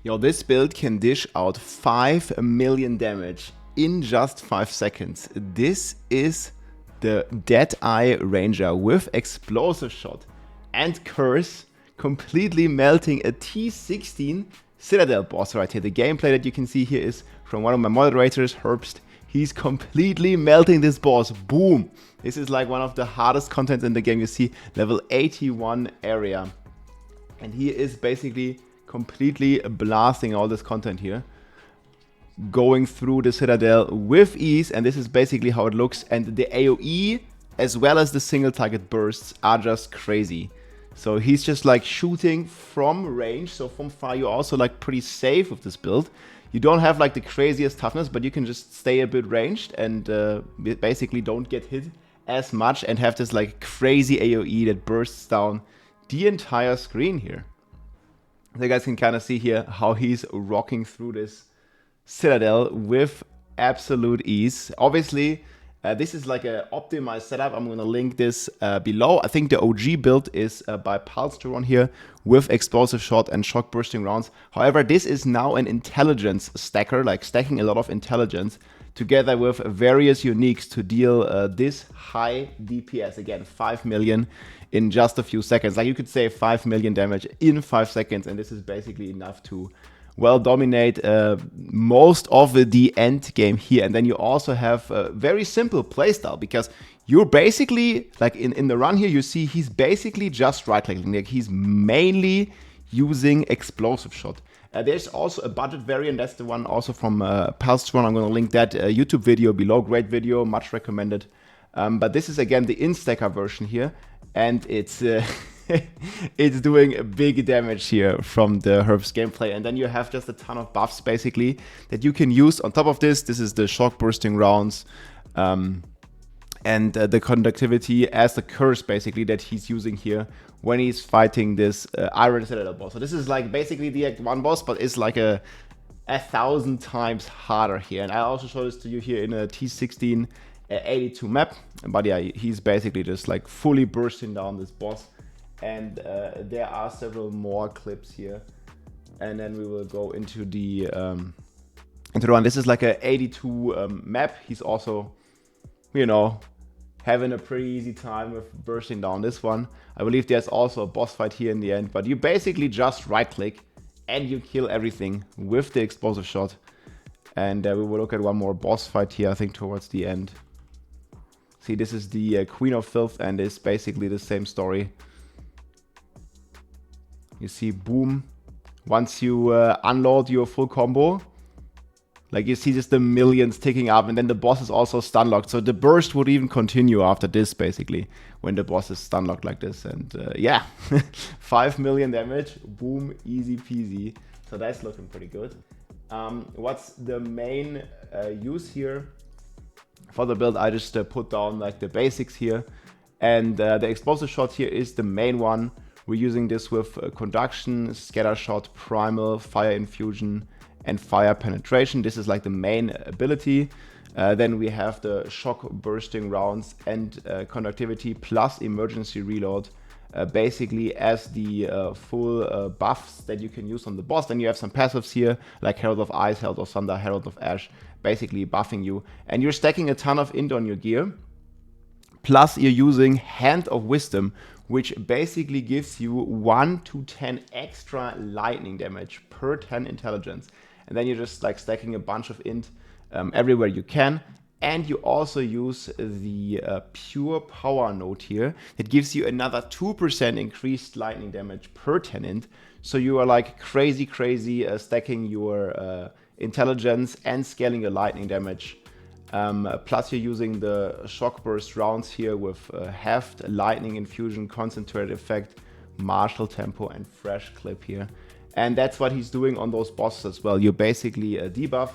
Yo, this build can dish out 5 million damage in just 5 seconds. This is the Deadeye Ranger with Explosive Shot and Curse, completely melting a T16 Citadel boss right here. The gameplay that you can see here is from one of my moderators, Herbst. He's completely melting this boss. Boom! This is like one of the hardest contents in the game. You see level 81 area. And he is basically completely blasting all this content here, going through the Citadel with ease, and this is basically how it looks. And the AoE as well as the single target bursts are just crazy. So he's just like shooting from range, so from far you're also like pretty safe with this build. You don't have like the craziest toughness, but you can just stay a bit ranged and basically don't get hit as much and have this like crazy AoE that bursts down the entire screen here. So you guys can kind of see here how he's rocking through this Citadel with absolute ease. Obviously, this is like an optimized setup. I'm going to link this below. I think the OG build is by Palsteron here with Explosive Shot and Shock Bursting Rounds. However, this is now an intelligence stacker, like stacking a lot of intelligence together with various uniques to deal this high DPS. Again, 5 million in just a few seconds. Like you could say 5 million damage in 5 seconds, and this is basically enough to, well, dominate most of the end game here. And then you also have a very simple playstyle, because you're basically, like in the run here, you see he's basically just right-clicking. Like he's mainly using Explosive Shot. There's also a budget variant, that's the one also from Palstron. I'm going to link that YouTube video below. Great video, much recommended. But this is again the in-stacker version here, and it's it's doing a big damage here from the Herbst gameplay. And then you have just a ton of buffs basically that you can use on top of this. This is the Shock Bursting Rounds and the conductivity as the curse basically that he's using here when he's fighting this Iron Citadel boss. So this is like basically the Act 1 boss, but it's like a 1,000 times harder here. And I also show this to you here in a T16 82 map. But yeah, he's basically just like fully bursting down this boss. And there are several more clips here. And then we will go into the one. This is like a 82 map. He's also, you know, having a pretty easy time with bursting down this one. I believe there's also a boss fight here in the end, but you basically just right click and you kill everything with the Explosive Shot. And we will look at one more boss fight here, I think towards the end. See, this is the Queen of Filth, and it's basically the same story. You see, boom, once you unload your full combo, like you see just the millions ticking up, and then the boss is also stun locked. So the burst would even continue after this, basically, when the boss is stun locked like this. And yeah, 5 million damage, boom, easy peasy. So that's looking pretty good. What's the main use here for the build? I just put down like the basics here. And the Explosive Shot here is the main one. We're using this with Conduction, Scatter Shot, Primal, Fire Infusion, and Fire Penetration. This is like the main ability. Then we have the Shock Bursting Rounds and Conductivity plus Emergency Reload, basically as the full buffs that you can use on the boss. Then you have some passives here, like Herald of Ice, Herald of Thunder, Herald of Ash, basically buffing you. And you're stacking a ton of int on your gear. Plus you're using Hand of Wisdom, which basically gives you 1 to 10 extra lightning damage per 10 intelligence. And then you're just like stacking a bunch of int everywhere you can. And you also use the pure power node here that gives you another 2% increased lightning damage per 10 int. So you are like crazy stacking your intelligence and scaling your lightning damage. Plus you're using the Shock Burst Rounds here with Heft, Lightning Infusion, Concentrated Effect, Martial Tempo, and Fresh Clip here. And that's what he's doing on those bosses as well. You basically debuff,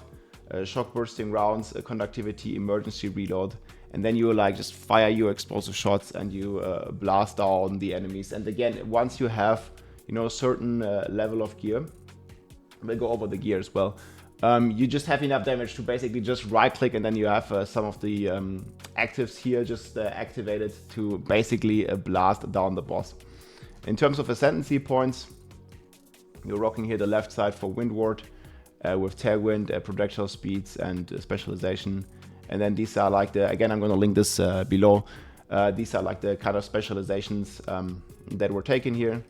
Shock Bursting Rounds, Conductivity, Emergency Reload, and then you like just fire your Explosive Shots and you blast down the enemies. And again, once you have, you know, a certain level of gear, we'll go over the gear as well. You just have enough damage to basically just right click, and then you have some of the actives here just activated to basically blast down the boss. In terms of Ascendancy points, You're rocking here the left side for Windward with Tailwind, projectile speeds, and specialization. And then these are like the, again, I'm going to link this below. These are like the kind of specializations that were taken here.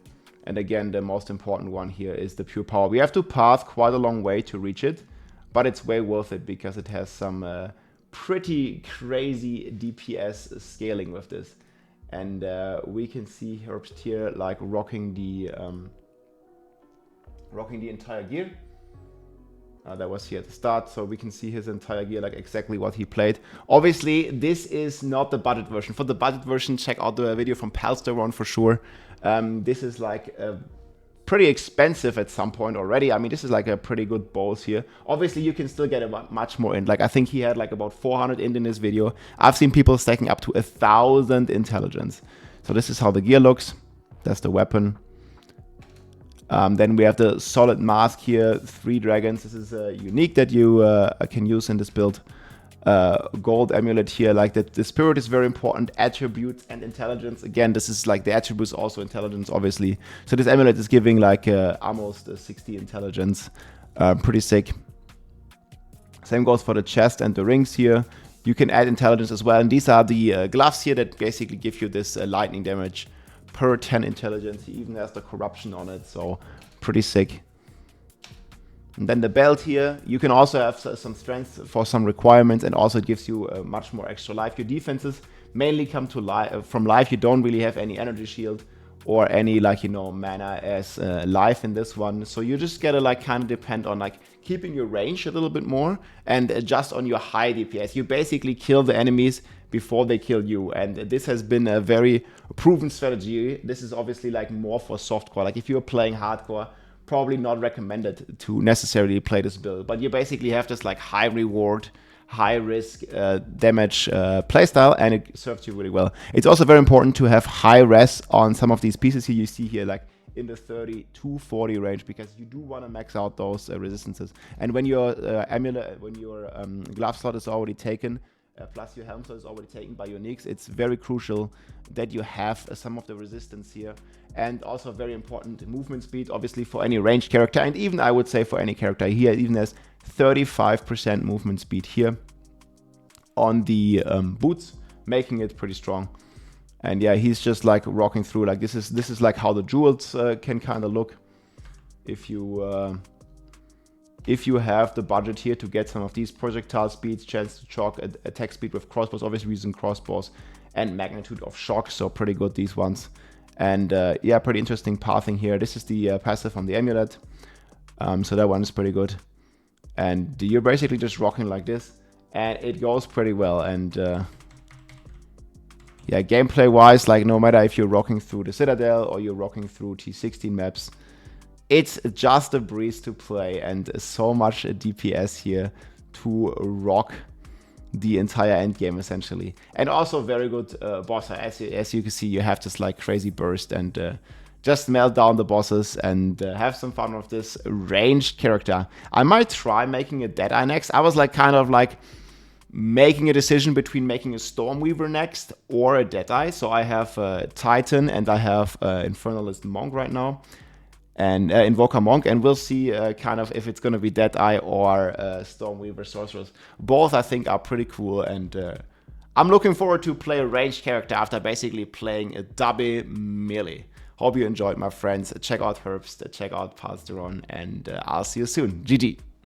And again, the most important one here is the pure power. We have to path quite a long way to reach it, but it's way worth it because it has some pretty crazy DPS scaling with this. And we can see Herbst here like rocking the entire gear. That was here at the start, so we can see his entire gear, like exactly what he played. Obviously, this is not the budget version. For the budget version, check out the video from Palsteron for sure. This is like pretty expensive at some point already. I mean, this is like a pretty good boss here. Obviously, you can still get a much more in. Like, I think he had like about 400 in this video. I've seen people stacking up to 1,000 intelligence. So this is how the gear looks. That's the weapon. Then we have the solid mask here, 3 dragons. This is unique that you can use in this build. Gold amulet here, like that. The spirit is very important. Attributes and intelligence. Again, this is like the attributes, also intelligence, obviously. So this amulet is giving like almost 60 intelligence. Pretty sick. Same goes for the chest and the rings here. You can add intelligence as well. And these are the gloves here that basically give you this lightning damage per 10 intelligence. He even has the corruption on it, so pretty sick. And then the belt here, you can also have some strength for some requirements, and also it gives you much more extra life. Your defenses mainly come to from life. You don't really have any energy shield or any, like, you know, mana as life in this one, so you just gotta like kind of depend on like keeping your range a little bit more and adjust on your high DPS. You basically kill the enemies before they kill you, and this has been a very proven strategy. This is obviously like more for softcore. Like if you're playing hardcore, probably not recommended to necessarily play this build, but you basically have this like high reward, high risk damage playstyle, and it serves you really well. It's also very important to have high res on some of these pieces here. You see here like in the 30 to 40 range, because you do want to max out those resistances. And when your amulet, when your glove slot is already taken, plus your helm slot is already taken by your nicks, it's very crucial that you have some of the resistance here. And also very important movement speed, obviously, for any ranged character, and even I would say for any character here, even has 35% movement speed here on the boots, making it pretty strong. And yeah, he's just like rocking through. Like this is like how the jewels can kind of look if you have the budget here to get some of these projectile speeds, chance to shock, attack speed with crossbows, obviously using crossbows, and magnitude of shock, so pretty good these ones. And yeah, pretty interesting pathing here. This is the passive on the amulet, so that one is pretty good. And you're basically just rocking like this, and it goes pretty well. And yeah, gameplay wise, like no matter if you're rocking through the Citadel or you're rocking through T16 maps, it's just a breeze to play, and so much DPS here to rock the entire end game essentially. And also very good boss. As you can see, you have this like crazy burst, and just melt down the bosses and have some fun with this ranged character. I might try making a Deadeye next. I was like kind of like making a decision between making a Stormweaver next or a Deadeye. So I have Titan and I have Infernalist Monk right now, and Invoker Monk, and we'll see kind of if it's going to be Deadeye or Stormweaver Sorceress. Both I think are pretty cool, and I'm looking forward to play a ranged character after basically playing a double melee. Hope you enjoyed, my friends. Check out Herbst, check out Palsteron, and I'll see you soon. GG.